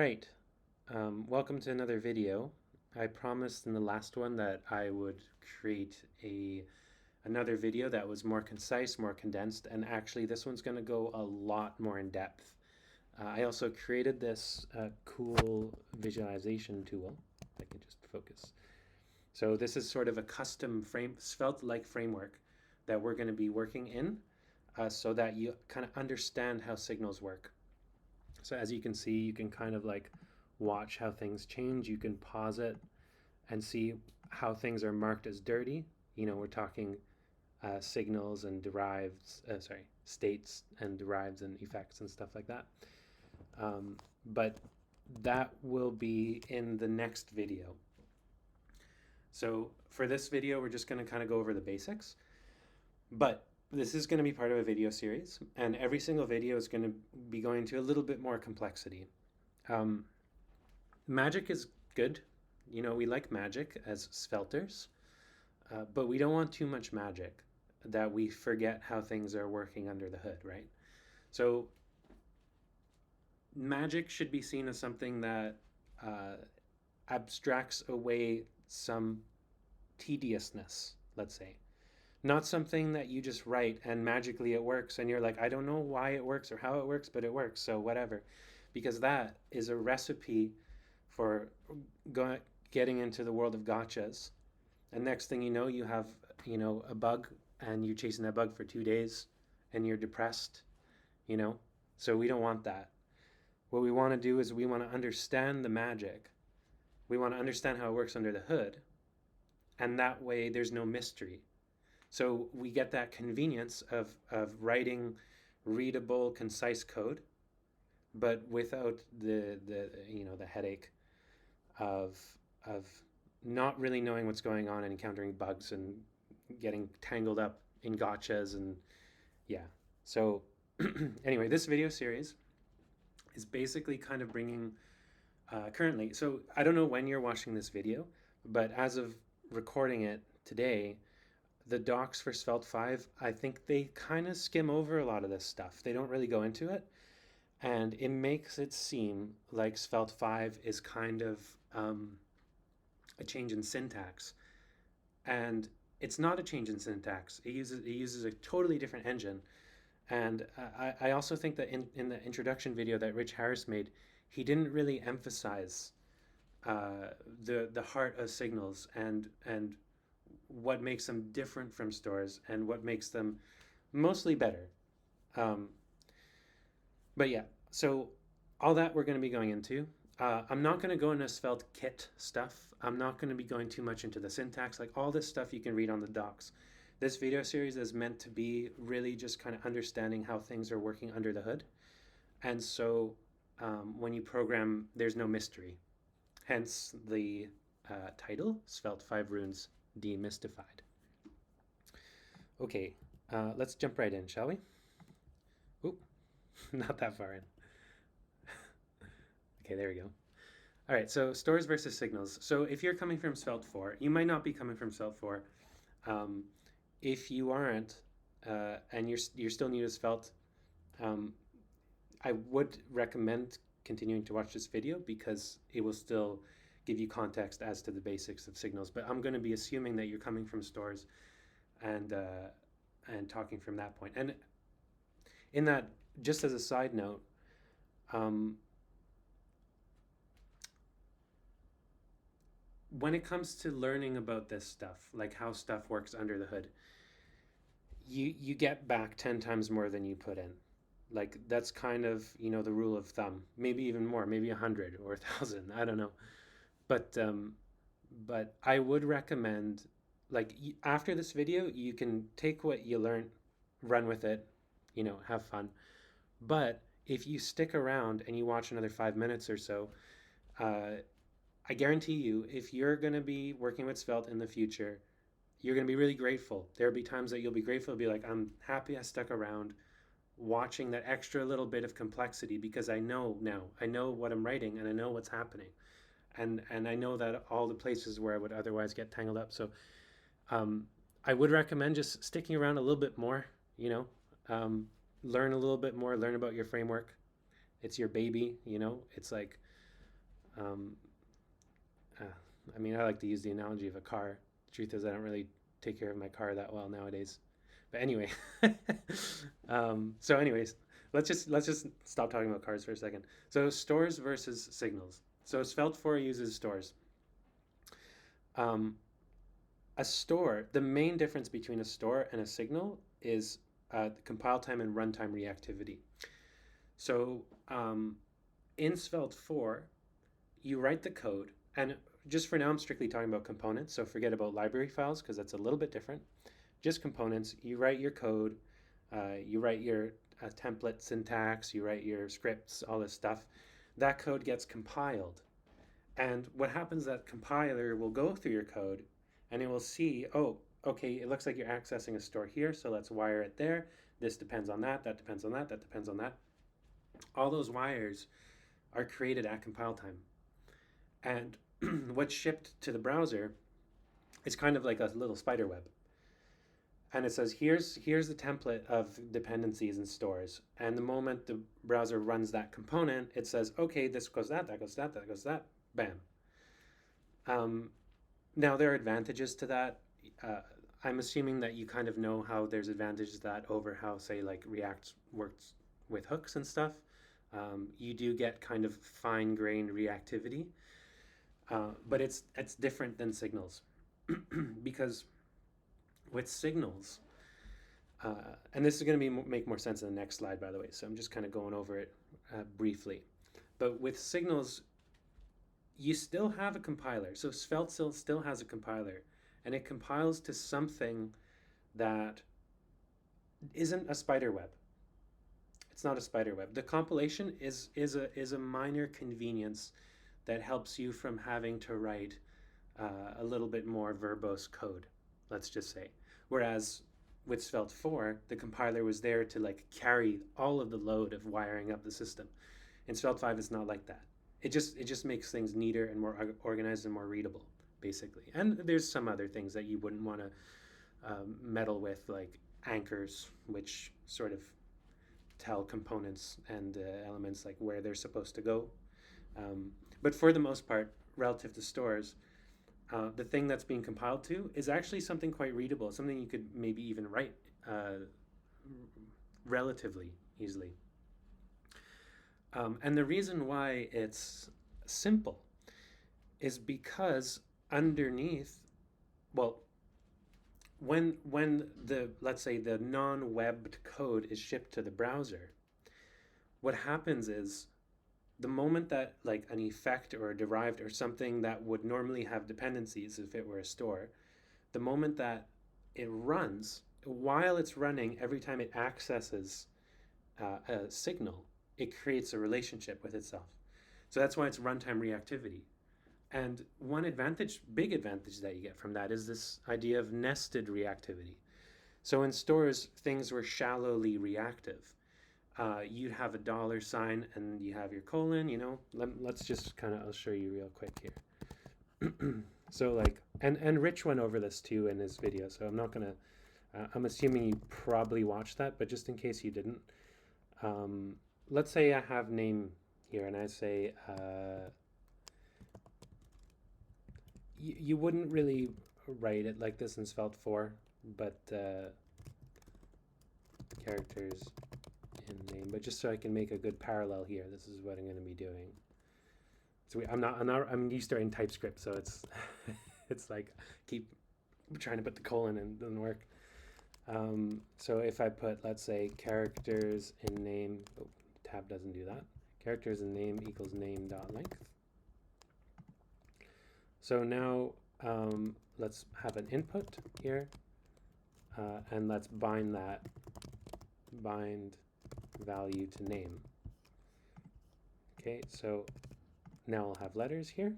right. Welcome to another video. I promised in the last one that I would create another video that was more concise, more condensed, and actually this one's going to go a lot more in depth. I also created this cool visualization tool. I can just focus. So this is sort of a custom Svelte-like framework that we're going to be working in so that you kind of understand how signals work. So as you can see, you can kind of like watch how things change. You can pause it and see how things are marked as dirty. We're talking signals and states and deriveds and effects and stuff like that. But that will be in the next video. So for this video, we're just going to kind of go over the basics. But this is going to be part of a video series, and every single video is going to be going to a little bit more complexity. Magic is good. We like magic as Svelters, but we don't want too much magic that we forget how things are working under the hood, right? So magic should be seen as something that abstracts away some tediousness, let's say. Not something that you just write and magically it works and you're like, I don't know why it works or how it works, but it works, so whatever. Because that is a recipe for getting into the world of gotchas. And next thing you know, you have, a bug and you're chasing that bug for 2 days and you're depressed, So we don't want that. What we want to do is we want to understand the magic. We want to understand how it works under the hood. And that way there's no mystery. So we get that convenience of writing readable, concise code, but without the headache of not really knowing what's going on and encountering bugs and getting tangled up in gotchas and yeah. So anyway, this video series is basically kind of bringing currently. So I don't know when you're watching this video, but as of recording it today, the docs for Svelte 5, I think they kind of skim over a lot of this stuff. They don't really go into it. And it makes it seem like Svelte 5 is kind of a change in syntax. And it's not a change in syntax. It uses a totally different engine. And I also think that in the introduction video that Rich Harris made, he didn't really emphasize the heart of signals and what makes them different from stores and what makes them mostly better. But yeah, so all that we're going to be going into. I'm not going to go into Svelte kit stuff. I'm not going to be going too much into the syntax. Like all this stuff you can read on the docs. This video series is meant to be really just kind of understanding how things are working under the hood. And so when you program, there's no mystery. Hence the title, Svelte 5 Runes Demystified. Okay, let's jump right in, shall we? Oop, not that far in. Okay, there we go. All right, so stores versus signals. So if you're coming from Svelte 4, you might not be coming from Svelte 4. If you aren't, and you're still new to Svelte, I would recommend continuing to watch this video because it will still give you context as to the basics of signals. But I'm going to be assuming that you're coming from stores and talking from that point. And in that, just as a side note, when it comes to learning about this stuff, like how stuff works under the hood, you get back 10 times more than you put in. Like that's kind of, the rule of thumb. Maybe even more, maybe 100 or 1,000, I don't know. But I would recommend, like after this video, you can take what you learned, run with it, have fun. But if you stick around and you watch another 5 minutes or so, I guarantee you, if you're going to be working with Svelte in the future, you're going to be really grateful. There'll be times that you'll be grateful, be like, I'm happy I stuck around watching that extra little bit of complexity because I know now, I know what I'm writing and I know what's happening. And I know that all the places where I would otherwise get tangled up. So I would recommend just sticking around a little bit more, learn a little bit more, learn about your framework. It's your baby, it's like Um, uh, I mean, I like to use the analogy of a car. The truth is, I don't really take care of my car that well nowadays. But anyway, so anyways, let's just stop talking about cars for a second. So stores versus signals. So Svelte 4 uses stores. Um, a store, the main difference between a store and a signal is compile time and runtime reactivity. So in Svelte 4, you write the code, and just for now, I'm strictly talking about components. So forget about library files because that's a little bit different. Just components. You write your code, you write your template syntax, you write your scripts, all this stuff. That code gets compiled. And what happens is that compiler will go through your code and it will see, oh, okay, it looks like you're accessing a store here, so let's wire it there. This depends on that, that depends on that, that depends on that. All those wires are created at compile time. And what's shipped to the browser is kind of like a little spider web. And it says, here's the template of dependencies and stores. And the moment the browser runs that component, it says, okay, this goes that goes that goes that, bam. Now, there are advantages to that. I'm assuming that you kind of know how there's advantages to that over how, say, like React works with hooks and stuff. You do get kind of fine-grained reactivity, but it's different than signals because with signals, and this is going to make more sense in the next slide, by the way. So I'm just kind of going over it briefly. But with signals, you still have a compiler. So Svelte still has a compiler, and it compiles to something that isn't a spider web. It's not a spider web. The compilation is a minor convenience that helps you from having to write a little bit more verbose code, let's just say. Whereas with Svelte 4, the compiler was there to like carry all of the load of wiring up the system. In Svelte 5, it's not like that. It just makes things neater and more organized and more readable, basically. And there's some other things that you wouldn't want to meddle with, like anchors, which sort of tell components and elements like where they're supposed to go. But for the most part, relative to stores, the thing that's being compiled to is actually something quite readable, something you could maybe even write relatively easily. And the reason why it's simple is because underneath, well, when the, let's say, the non-webbed code is shipped to the browser, what happens is the moment that like an effect or a derived or something that would normally have dependencies if it were a store, the moment that it runs, while it's running, every time it accesses a signal, it creates a relationship with itself. So that's why it's runtime reactivity. And one advantage, big advantage that you get from that is this idea of nested reactivity. So in stores, things were shallowly reactive. You'd have a $sign and you have your colon, you know. Let's just kind of, I'll show you real quick here. So like, and Rich went over this too in his video, so I'm not gonna, I'm assuming you probably watched that, but just in case you didn't, let's say I have name here and I say, you wouldn't really write it like this in Svelte 4, but characters in name, but just so I can make a good parallel here, this is what I'm going to be doing. So I'm used to writing TypeScript, so it's it's like keep trying to put the colon in, doesn't work. So if I put, let's say, characters in name, oh, tab doesn't do that. Characters in name equals name.length. So now let's have an input here, and let's bind value to name. Okay, so now I'll have letters here,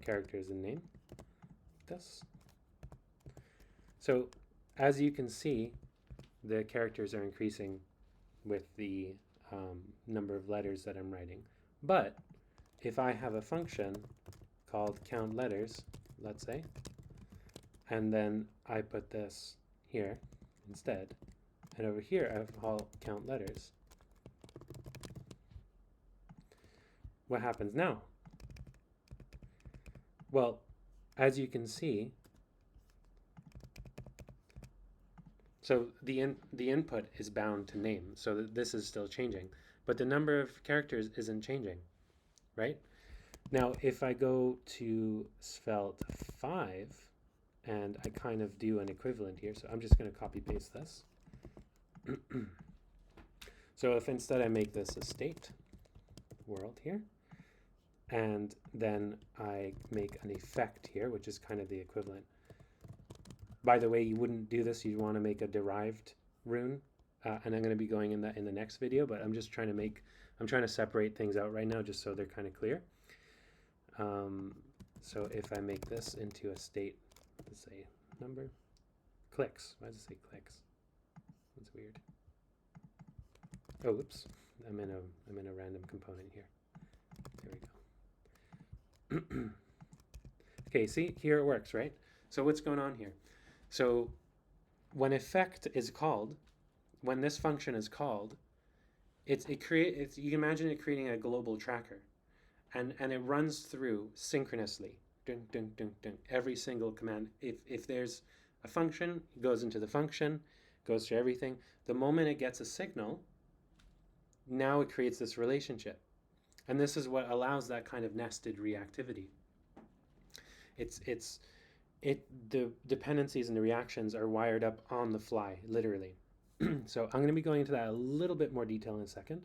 characters in name, like this. So as you can see, the characters are increasing with the number of letters that I'm writing. But if I have a function called count letters, let's say, and then I put this here instead, and over here I'll count letters. what happens now? Well, as you can see, so the input is bound to name, so this is still changing, but the number of characters isn't changing, right? Now, if I go to Svelte 5 and I kind of do an equivalent here, so I'm just going to copy paste this. So if instead I make this a state world here, and then I make an effect here, which is kind of the equivalent. By the way, you wouldn't do this. You'd want to make a derived rune, and I'm going to be going in that in the next video. But I'm just trying to I'm trying to separate things out right now, just so they're kind of clear. So if I make this into a state, let's say number, clicks. Why does it say clicks? That's weird. Oh, whoops. I'm in a random component here. There we go. Okay, see, here it works, right? So what's going on here? So when effect is called, when this function is called, you can imagine it creating a global tracker, and it runs through synchronously, dun, dun, dun, dun, every single command. If there's a function, it goes into the function, goes through everything. The moment it gets a signal, now it creates this relationship. And this is what allows that kind of nested reactivity. The dependencies and the reactions are wired up on the fly, literally. So I'm going to be going into that a little bit more detail in a second.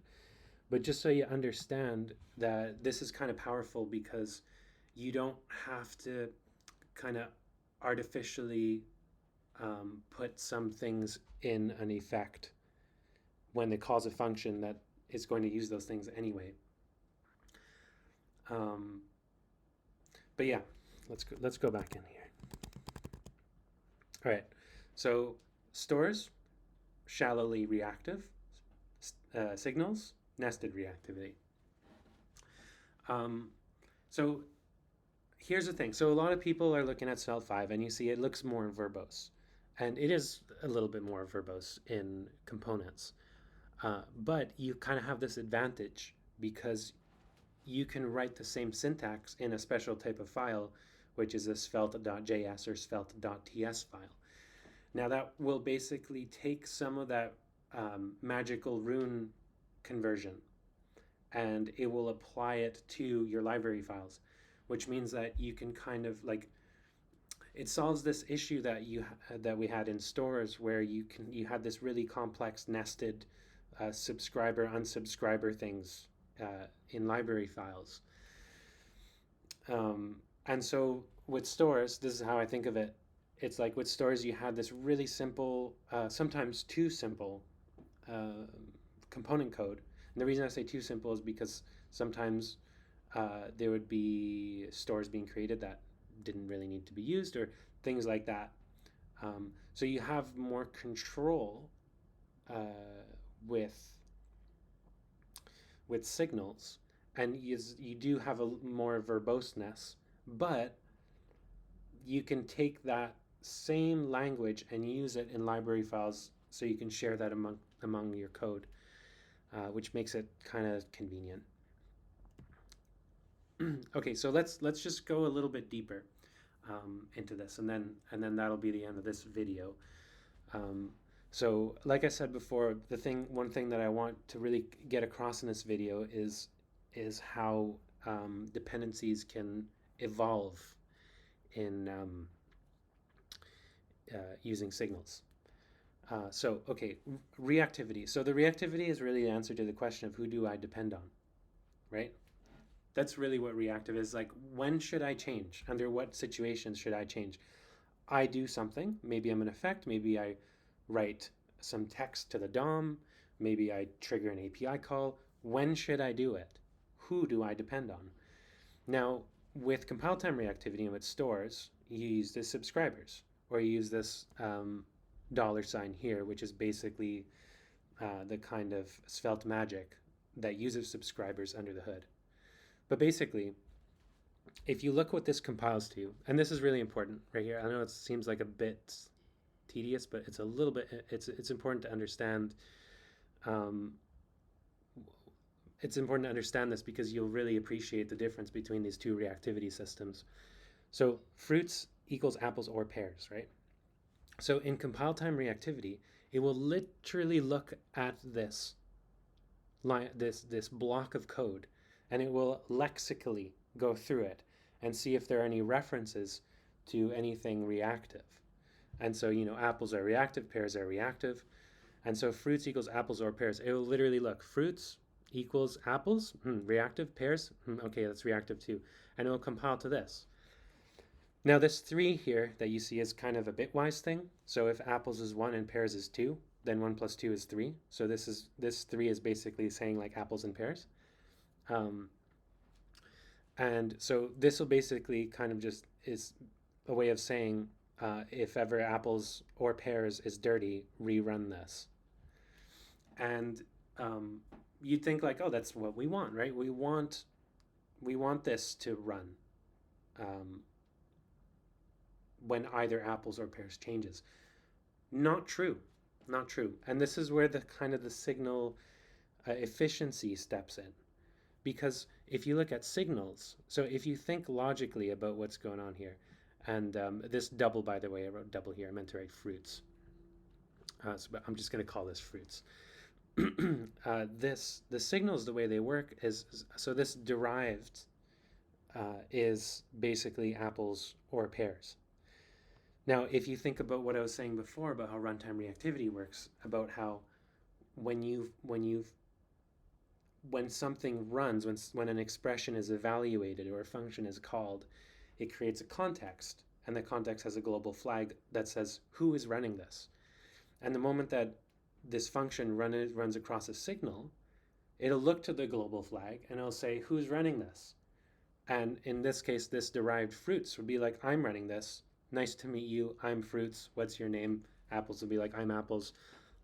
But just so you understand that this is kind of powerful, because you don't have to kind of artificially put some things in an effect when it calls a function that is going to use those things anyway. But yeah, let's go back in here. All right, so stores, shallowly reactive, signals, nested reactivity. So here's the thing. So a lot of people are looking at Svelte 5 and you see it looks more verbose. And it is a little bit more verbose in components. But you kind of have this advantage because you can write the same syntax in a special type of file, which is a svelte.js or svelte.ts file. Now that will basically take some of that magical rune conversion, and it will apply it to your library files, which means that you can kind of like, it solves this issue that we had in stores, where you had this really complex nested subscriber unsubscriber things in library files. And so with stores, this is how I think of it. It's like with stores, you had this really simple, sometimes too simple component code. And the reason I say too simple is because sometimes there would be stores being created that didn't really need to be used, or things like that. So you have more control with signals, and you do have a more verboseness, but you can take that same language and use it in library files, so you can share that among your code, which makes it kind of convenient. Okay, so let's just go a little bit deeper into this, and then that'll be the end of this video. So like I said before, one thing that I want to really get across in this video is how dependencies can evolve in using signals. So okay, reactivity. So the reactivity is really the answer to the question of who do I depend on, right? That's really what reactive is. Like, when should I change? Under what situations should I change? I do something. Maybe I'm an effect. Maybe I write some text to the DOM. Maybe I trigger an API call. When should I do it? Who do I depend on? Now, with compile time reactivity and with stores, you use the subscribers, or you use this $sign here, which is basically the kind of Svelte magic that uses subscribers under the hood. But basically, if you look what this compiles to, and this is really important right here. I know it seems like a bit tedious, but it's a little bit. It's important to understand it's important to understand this because you'll really appreciate the difference between these two reactivity systems. So fruits equals apples or pears, right? So in compile time reactivity, it will literally look at this line, this block of code, and it will lexically go through it and see if there are any references to anything reactive. And so, apples are reactive, pears are reactive. And so fruits equals apples or pears. It will literally look fruits equals apples, reactive, pears, okay, that's reactive too. And it will compile to this. Now this 3 here that you see is kind of a bitwise thing. So if apples is 1 and pears is 2, then 1 plus 2 is 3. So this 3 is basically saying like apples and pears. And so this will basically kind of just is a way of saying if ever apples or pears is dirty, rerun this. And you'd think like, oh, that's what we want, right? We want this to run when either apples or pears changes. Not true, not true. And this is where the kind of the signal efficiency steps in. Because if you look at signals, so if you think logically about what's going on here, and this double, by the way, I wrote double here, I meant to write fruits. So I'm just going to call this fruits. The signals, the way they work is, so this derived is basically apples or pears. Now, if you think about what I was saying before about how runtime reactivity works, about how when something runs, when an expression is evaluated or a function is called, it creates a context, and the context has a global flag that says who is running this. And the moment that this function runs across a signal, it'll look to the global flag and it'll say who's running this. And in this case, this derived fruits would be like, I'm running this. Nice to meet you. I'm fruits. What's your name? Apples will be like, I'm apples.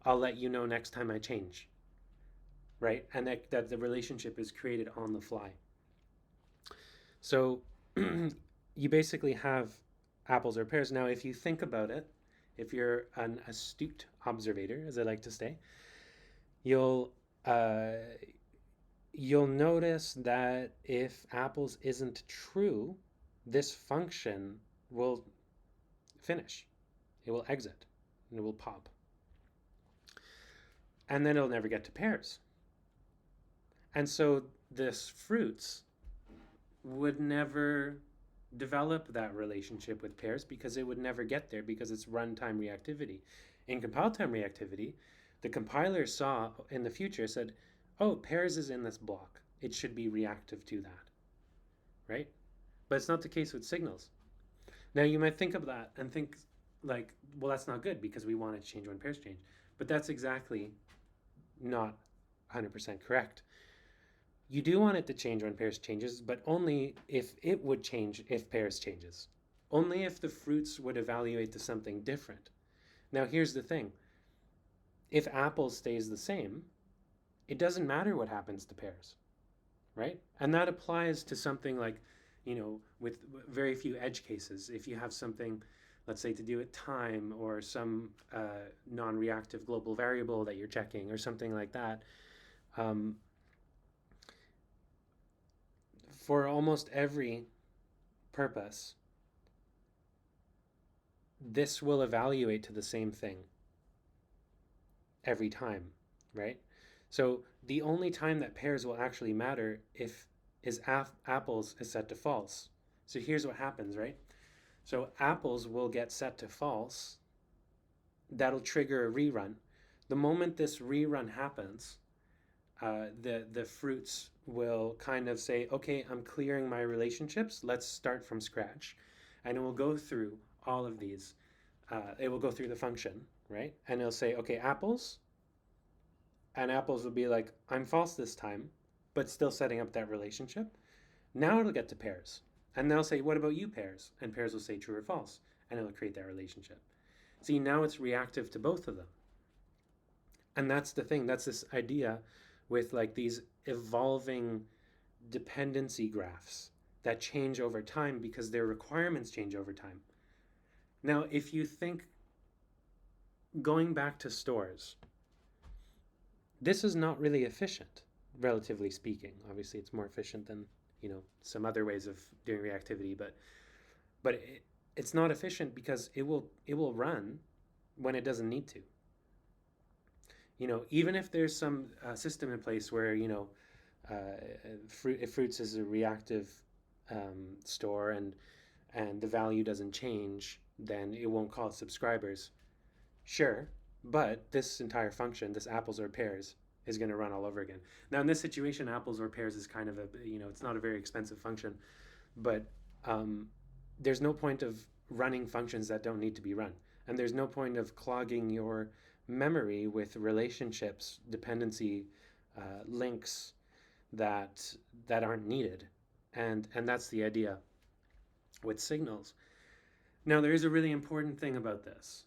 I'll let you know next time I change. Right? And that the relationship is created on the fly. So you basically have apples or pears. Now, if you think about it, if you're an astute observator, as I like to say, you'll notice that if apples isn't true, this function will finish. It will exit and it will pop. And then it'll never get to pears. And so this fruits would never develop that relationship with pears because it would never get there because it's runtime reactivity. In compile time reactivity, the compiler saw in the future, said, oh, pears is in this block. It should be reactive to that, right? But it's not the case with signals. Now you might think of that and think like, well, that's not good because we want it to change when pairs change. But that's exactly not 100% correct. You do want it to change when pairs changes, but only if it would change if pairs changes. Only if the fruits would evaluate to something different. Now here's the thing. If apples stays the same, it doesn't matter what happens to pairs, right? And that applies to something like, with very few edge cases. If you have something, let's say, to do with time or some non-reactive global variable that you're checking or something like that, for almost every purpose, this will evaluate to the same thing every time, right? So the only time that pairs will actually matter is apples is set to false. So here's what happens, right? So apples will get set to false. That'll trigger a rerun. The moment this rerun happens, the fruits will kind of say, okay, I'm clearing my relationships. Let's start from scratch. And it will go through all of these. It will go through the function, right? And it'll say, okay, apples. And apples will be like, I'm false this time, but still setting up that relationship. Now it'll get to pairs. And they'll say, what about you, pairs? And pairs will say true or false. And it'll create that relationship. See, now it's reactive to both of them. And that's the thing. That's this idea with like these evolving dependency graphs that change over time because their requirements change over time. Now, if you think going back to stores, this is not really efficient relatively speaking. Obviously, it's more efficient than some other ways of doing reactivity, but it's not efficient because it will run when it doesn't need to. Even if there's some system in place where if fruits is a reactive store and the value doesn't change, then it won't call subscribers. Sure, but this entire function, this apples or pears, is going to run all over again. Now, in this situation, apples or pears is kind of it's not a very expensive function, but there's no point of running functions that don't need to be run. And there's no point of clogging your memory with relationships, dependency, links that aren't needed. And that's the idea with signals. Now, there is a really important thing about this.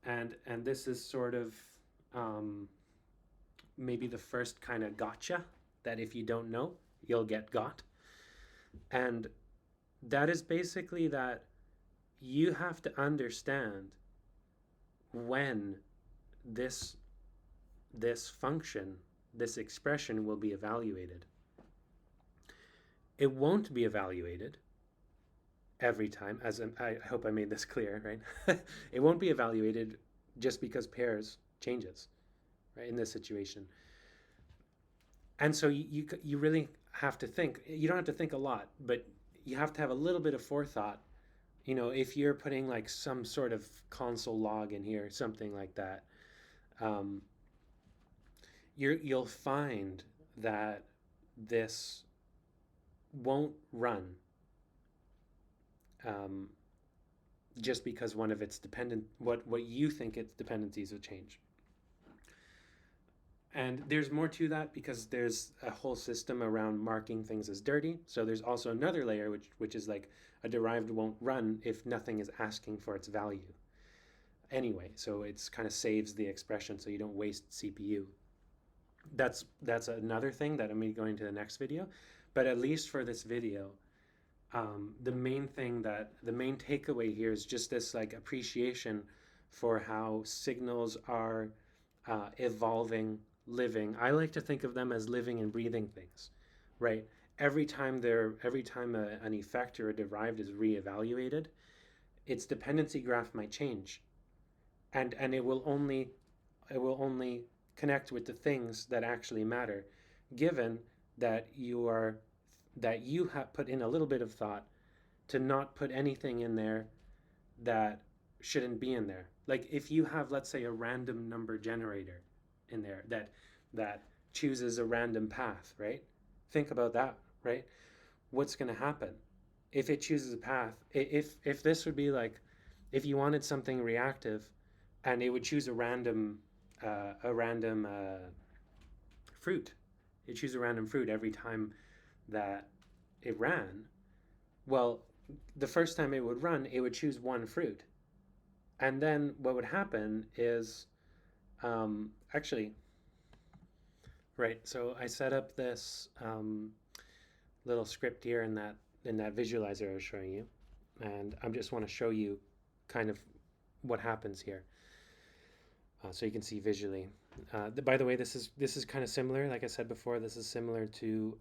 And this is sort of maybe the first kind of gotcha, that if you don't know, you'll get got. And that is basically that you have to understand when this function, this expression, will be evaluated. It won't be evaluated every time, as I hope I made this clear, right? It won't be evaluated just because pairs changes, right, in this situation. And so you really have to think. You don't have to think a lot, but you have to have a little bit of forethought. If you're putting like some sort of console log in here, something like that, you'll find that this won't run just because one of its what you think its dependencies will change. And there's more to that because there's a whole system around marking things as dirty. So there's also another layer which is like a derived won't run if nothing is asking for its value anyway. So it's kind of saves the expression so you don't waste CPU. That's another thing that I'm going to go into the next video. But at least for this video, the main takeaway here is just this like appreciation for how signals are evolving, living. I like to think of them as living and breathing things, right? Every time an effect or a derived is reevaluated, its dependency graph might change, and it will only connect with the things that actually matter, given that you have put in a little bit of thought to not put anything in there that shouldn't be in there. Like if you have, let's say, a random number generator in there that chooses a random path, right? Think about that, right? What's going to happen if it chooses a path? If this would be like, if you wanted something reactive, and it would choose a random fruit, it chooses a random fruit every time that it ran. Well, the first time it would run, it would choose one fruit. And then what would happen is, actually, right, so I set up this little script here in that visualizer I was showing you. And I just want to show you kind of what happens here. So you can see visually. By the way, this is kind of similar. Like I said before, this is similar to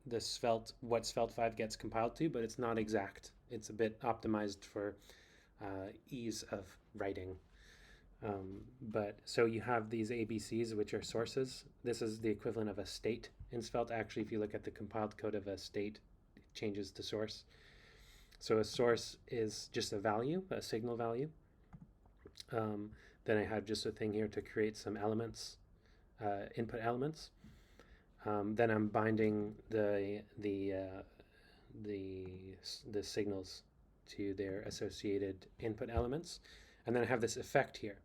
the Svelte, what Svelte 5 gets compiled to, but it's not exact. It's a bit optimized for ease of writing. But so you have these ABCs, which are sources. This is the equivalent of a state in Svelte. Actually, if you look at the compiled code of a state, it changes to source. So a source is just a value, a signal value. Then I have just a thing here to create some elements, input elements. Then I'm binding the signals to their associated input elements. And then I have this effect here.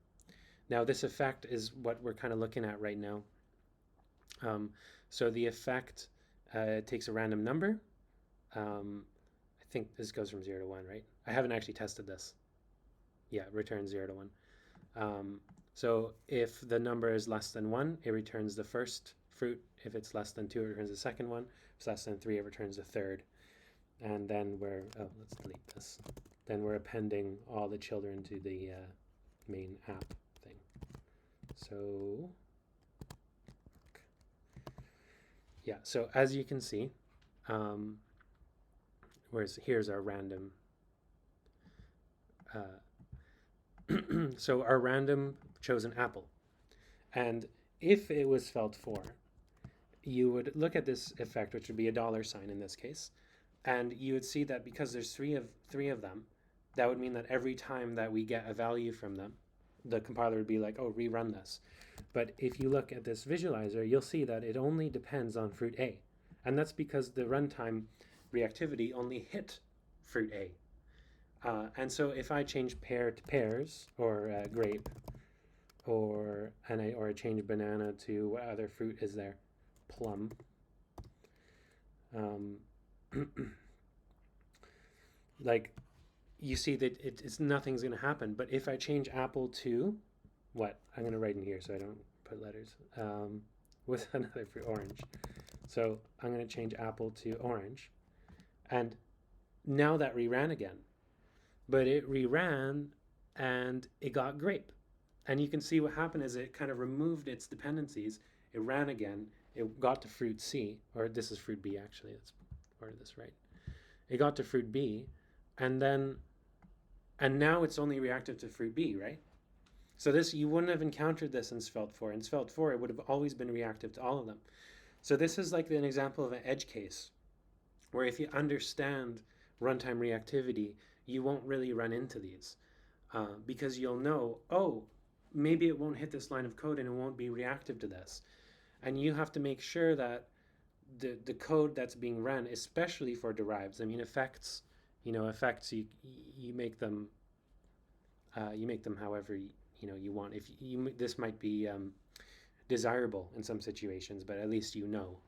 Now this effect is what we're kind of looking at right now. So the effect takes a random number. I think this goes from 0 to 1, right? I haven't actually tested this. Yeah, returns 0 to 1. So if the number is less than 1, it returns the first fruit. If it's less than 2, it returns the second one. If it's less than 3, it returns the third. And then let's delete this. Then we're appending all the children to the main app thing. So Yeah, so as you can see, um, here's our random. So our random chose an apple. And if it was Svelte 4, you would look at this effect, which would be a dollar sign in this case, and you would see that because there's three of them, that would mean that every time that we get a value from them, the compiler would be like, oh, rerun this. But if you look at this visualizer, you'll see that it only depends on fruit A. And that's because the runtime reactivity only hit fruit A. And so if I change pear to pears, or grape, or I change banana to what other fruit is there? Plum. Um, like you see that it's nothing's going to happen. But if I change apple to what? I'm going to write in here so I don't put letters. With another fruit, orange. So I'm going to change apple to orange. And now that reran again. But it reran and it got grape. And you can see what happened is it kind of removed its dependencies. It ran again. It got to fruit C, or this is fruit B actually. That's part of this, right? It got to fruit B, and now it's only reactive to fruit B, right? So this, you wouldn't have encountered this in Svelte 4. In Svelte 4, it would have always been reactive to all of them. So this is like an example of an edge case, where if you understand runtime reactivity, you won't really run into these, because you'll know, oh, maybe it won't hit this line of code and it won't be reactive to this. And you have to make sure that the code that's being run, especially for derives, I mean, effects, effects, you make them however you want. If you This might be desirable in some situations, but at least you know.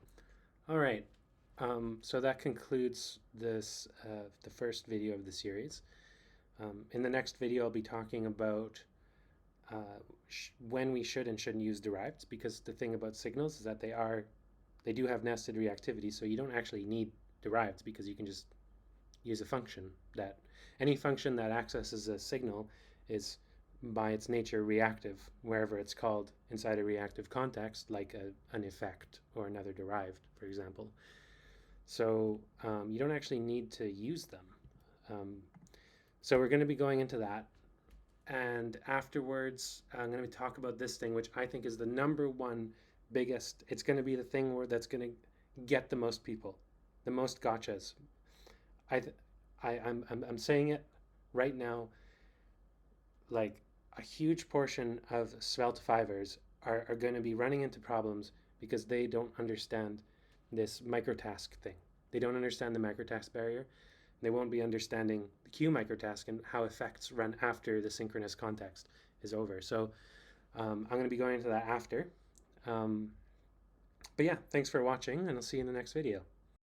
All right. So that concludes the first video of the series. In the next video, I'll be talking about when we should and shouldn't use derived, because the thing about signals is that they do have nested reactivity, so you don't actually need derived because you can just use a function. That any function that accesses a signal is by its nature reactive wherever it's called inside a reactive context, like an effect or another derived, for example. So you don't actually need to use them. So we're going to be going into that. And afterwards, I'm going to talk about this thing, which I think is the number one biggest. It's going to be the thing that's going to get the most people, the most gotchas. I'm saying it right now. Like a huge portion of Svelte fivers are going to be running into problems because they don't understand this microtask thing. They don't understand the microtask barrier. They won't be understanding the queue microtask and how effects run after the synchronous context is over. So I'm going to be going into that after. But yeah, thanks for watching, and I'll see you in the next video.